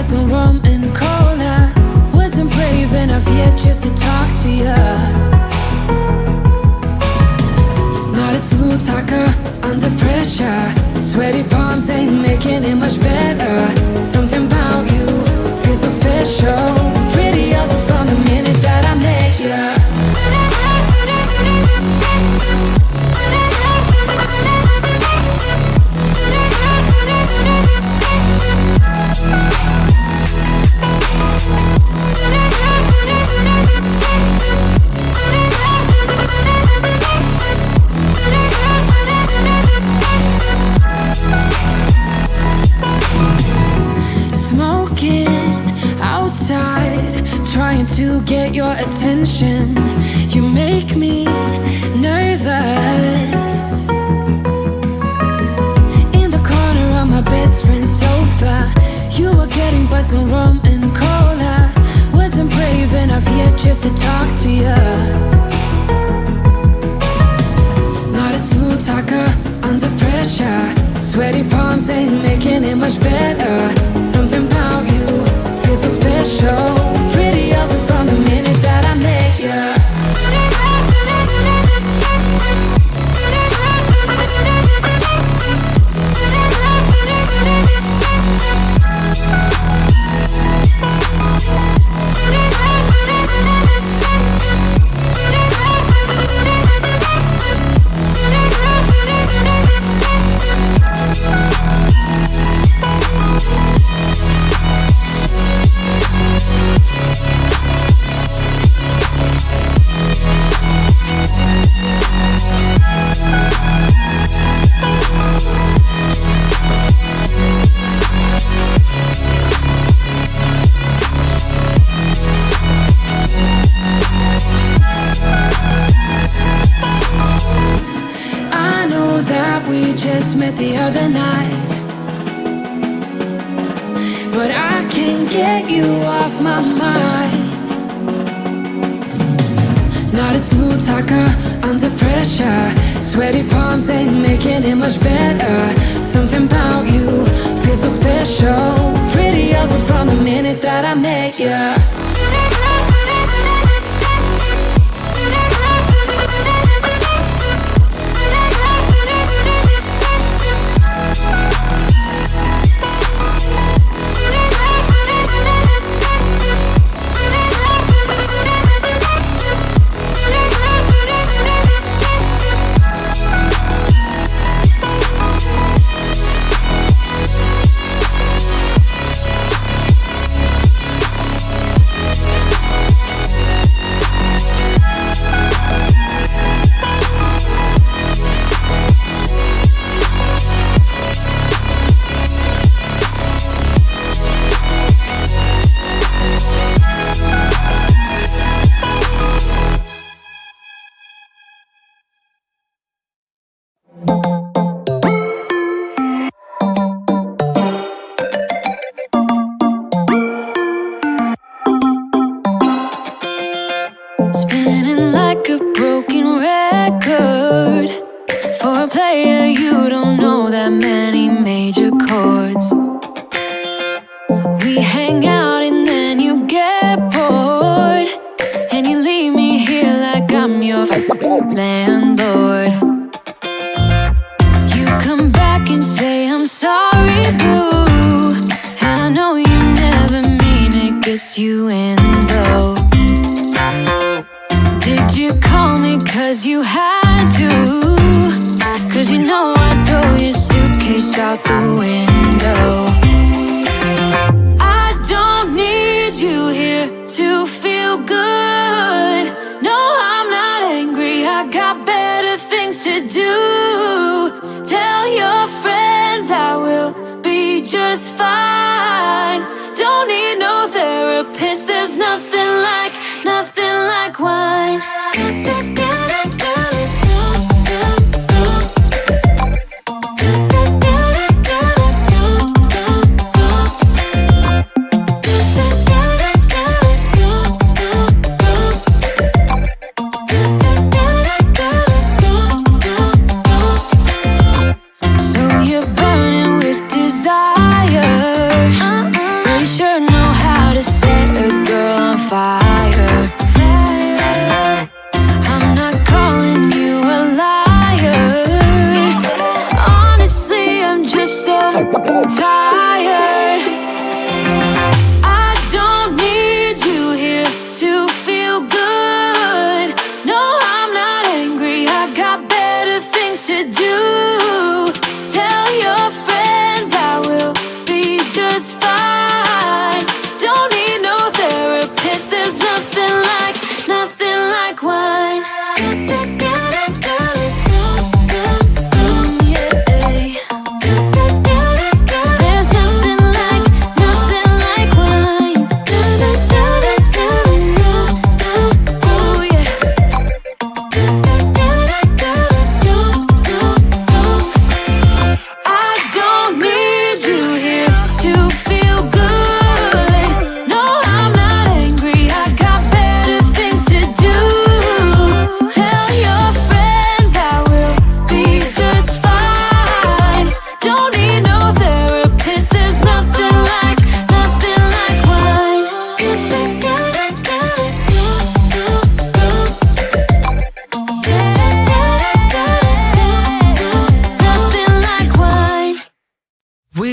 some rum and cola. Wasn't brave enough yet just to talk to ya. Not a smooth talker under pressure. Sweaty palms ain't making it much better. Something about you feels so special. Prettier from the minute that I met ya. Trying to get your attention. You make me nervous. In the corner of my best friend's sofa, you were getting buzzed on rum and cola. Wasn't brave enough yet just to talk to ya. Not a smooth talker under pressure. Sweaty palms ain't making it much better. Something about you feels so special. Prettier from the minute that I met ya. Met the other night, but I can't get you off my mind. Not a smooth talker under pressure. Sweaty palms ain't making it much better. Something about you feels so special. Prettier from the minute that I met ya. Spinning like a broken record. For a player, you don't know that many major chords. We hang out and then you get bored, and you leave me here like I'm your landlord. You come back and say I'm sorry, boo, and I know you never mean it, gets you in though. Did you call me cause you had to? Cause you know I'd throw your suitcase out the window. I don't need you here to feel good. No, I'm not angry, I got better things to do. Tell your friends I will be just fine. Don't need no therapist, there's nothing like wine. So you're burning with desire.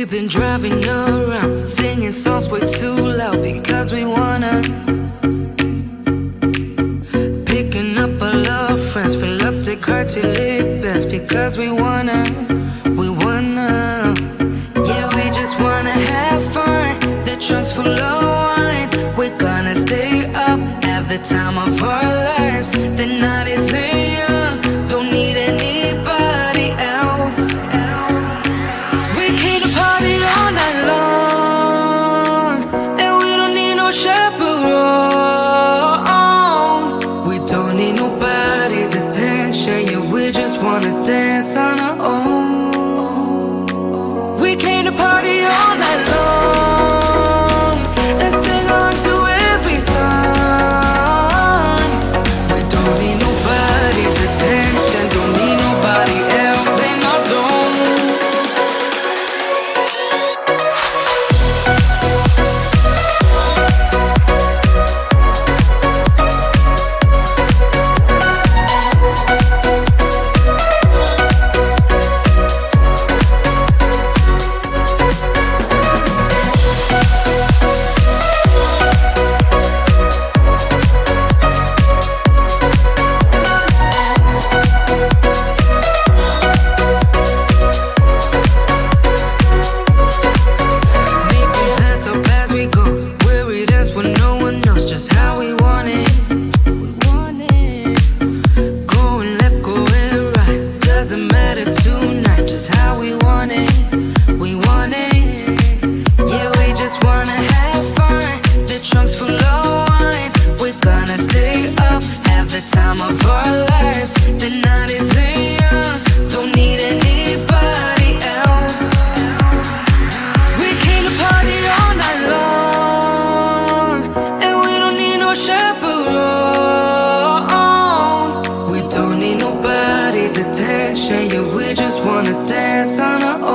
We've been driving around, singing songs way too loud because we wanna. Picking up our love friends, fill up the car till it bends because we wanna. Yeah, we just wanna have fun. The trunk's full of wine. We're gonna stay up, have the time of our lives. The night is young, don't need anybody else. We came to party all night long, and we don't need no chaperone. We don't need nobody's attention, yeah, we just wanna dance on our own. We came to party all night long and sing along to every song. We don't need nobody's attention, don't need nobody else in our zone. Attention, yeah, we just wanna dance on our own.